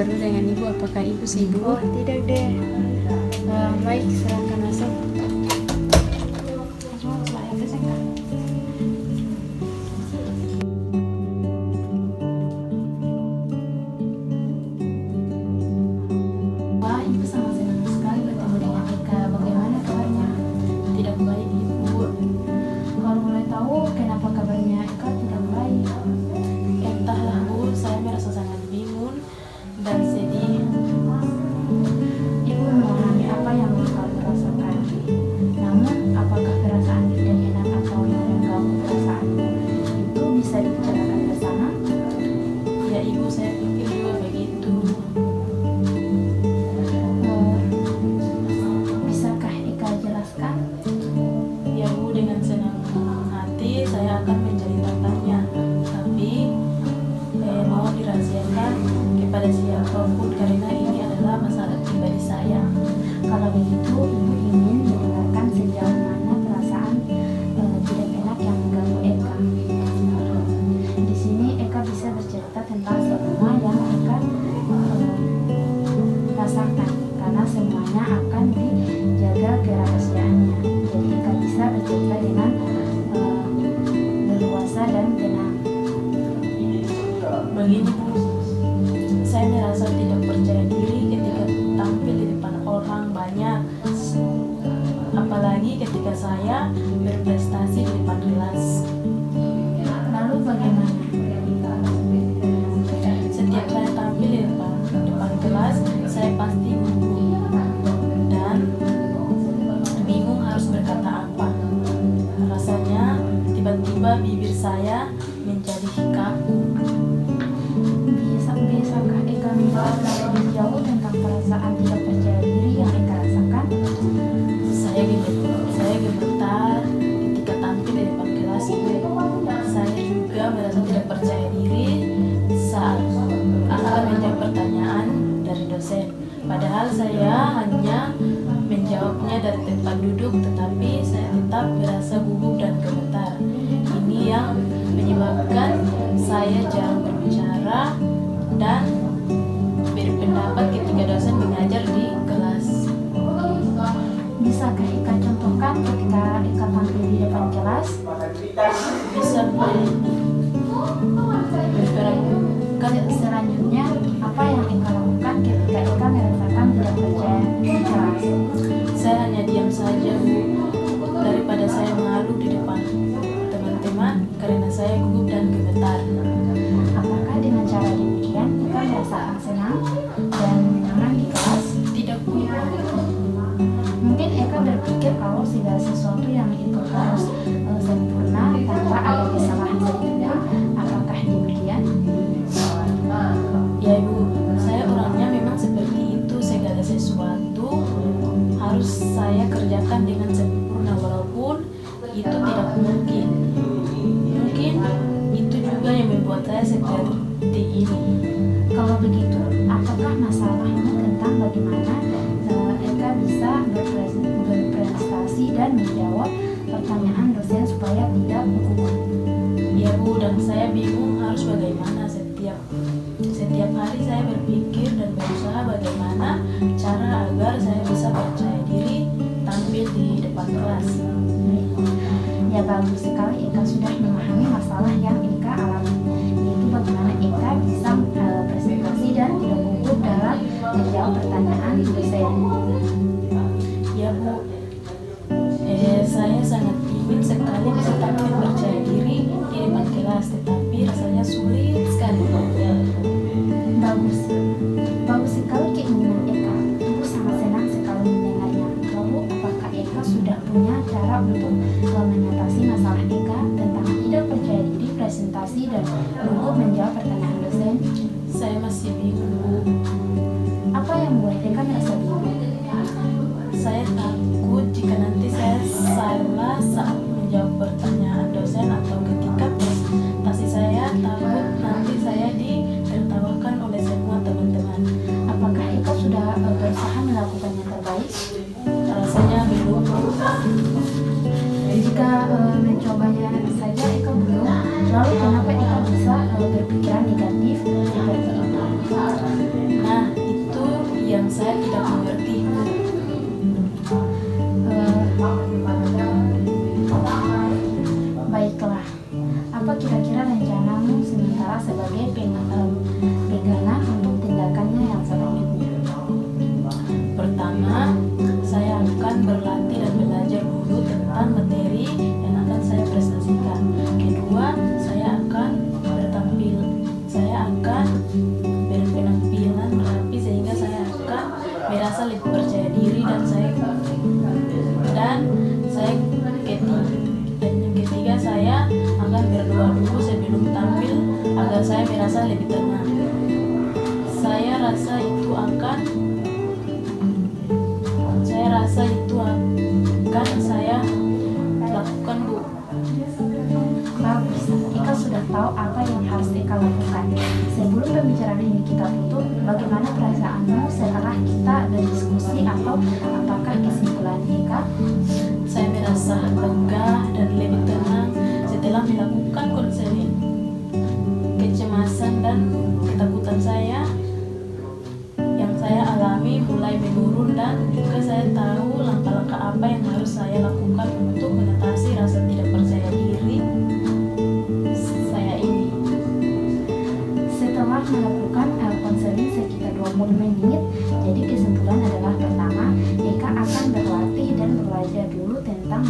dulu dengan ibu. Apakah ibu sibuk? Oh tidak deh. Baik, silakan masuk. Wah, ibu sangat senang sekali bertemu dengan Eka. Bagaimana kabarnya? Tidak baik ibu. Kalau boleh tahu, kenapa kabarnya Eka tidak baik? Entahlah bu, saya merasa sangat bingung dan sedih. Ibu memahami apa yang Eka rasakan. Namun, apakah perasaan tidak enak atau yang mengganggu perasaanmu itu bisa dibicarakan bersama? Ya ibu, saya pikir juga begitu. Bisakah Eka jelaskan? Ya bu, dengan senang hati saya akan menceritakannya. Tapi mau dirahasiakan kepada siapapun karena ini adalah masalah pribadi saya. Kalau begitu, Ibu ingin mendengarkan sejauh mana perasaan tidak enak yang mengganggu Eka. Di sini Eka bisa bercerita tentang semua yang Eka rasakan, karena semuanya akan dijaga kerahasiaannya. Jadi Eka bisa bercerita dengan leluasa dan tenang. Begini bu, saya merasa tidak percaya diri ketika tampil di depan orang banyak, apalagi ketika saya berprestasi di depan kelas. Lalu bagaimana? Setiap saya tampil di depan kelas, saya pasti gugup dan bingung harus berkata apa. Rasanya tiba-tiba bibir saya menjadi kaku. Bisakah Eka menjelaskan lebih jauh tentang perasaan tidak percaya diri yang Eka rasakan? Saya gemetar ketika tampil di depan kelas. Saya juga merasa tidak percaya diri saat akan menjawab pertanyaan dari dosen. Padahal saya hanya menjawabnya dari tempat duduk, tetapi saya tetap merasa gugup dan gemetar. Ini yang menyebabkan saya jarang berbicara dan berpendapat ketika dosen mengajar di kelas. Bisakah Eka contohkan ketika Eka tampil di depan kelas? Bisa Selanjutnya, apa yang Eka lakukan ketika Eka merasakan tidak percaya di kelas? saya hanya diam saja bu, daripada saya malu di depan teman-teman karena saya gugup dan gemetar. Apakah dengan cara demikian Eka merasakan senang dan nyaman di kelas? Tidak bu. Mungkin Eka berpikir kalau segala sesuatu yang itu harus sempurna tanpa ada kesalahan sedikitpun. Apakah demikian? Ya ibu, saya orangnya memang seperti itu. Segala sesuatu harus saya kerjakan dengan sempurna, walaupun itu tidak mungkin. Mungkin itu juga yang membuat saya seperti ini. Kalau begitu, apakah masalahnya tentang bagaimana Eka bisa berprestasi dan menjawab pertanyaan dosen supaya tidak gugup? Ya bu, dan saya bingung harus bagaimana. Setiap hari saya berpikir dan berusaha bagaimana cara agar saya bisa percaya diri tampil di depan kelas. Ya bagus sekali, Eka sudah memahami masalah yang Eka alami, yaitu bagaimana Eka bisa presentasi dan tidak gugup dalam menjawab pertanyaan dosen. Ya bu, saya sangat ingin sekali bisa tampil percaya diri di depan kelas, tetapi rasanya sulit sekali. Bagus sekali keinginan Eka. Ibu sangat senang sekali mendengarnya. Lalu, apakah Eka sudah punya cara untuk mengatasi masalah Eka tentang tidak percaya diri presentasi dan gugup menjawab pertanyaan dosen? Saya masih bingung bu. Apa yang membuat Eka merasa bingung? Saya takut jika nanti saya salah saat menjawab pertanyaan dosen, atau ketika presentasi saya takut nanti saya ditertawakan oleh semua teman-teman. Apakah Eka sudah berusaha melakukan yang terbaik? Rasanya belum. Jika mencobanya saja Eka belum, lalu kenapa Eka bisa berpikiran negatif seperti itu. Nah, itu yang saya tidak mengerti. Baiklah, apa kira-kira rencanamu sementara sebagai pegangan untuk tindakannya yang selanjutnya? Pertama, saya akan berlatih dan belajar dulu tentang materi yang akan saya prestasikan. Kedua, saya akan berpenampilan rapi sehingga saya akan merasa lebih percaya diri dan yang ketiga saya akan berdoa dulu sebelum tampil agar saya merasa lebih tenang. Saya rasa itu akan saya lakukan, Bu. Bagus, Eka sudah tahu apa yang harus Eka lakukan. Sebelum pembicaraan ini kita tutup, bagaimana perasaanmu setelah kita berdiskusi atau apakah kesimpulan Eka? Saya merasa lega dan lebih tenang setelah melakukan konseling. Kecemasan dan ketakutan yang saya alami mulai menurun dan juga saya tahu langkah-langkah apa yang harus saya lakukan untuk mengatasi rasa tidak percaya diri saya ini. Setelah melakukan konseling sekitar 20 menit, jadi kesimpulan adalah pertama, Eka akan berlatih dan belajar dulu tentang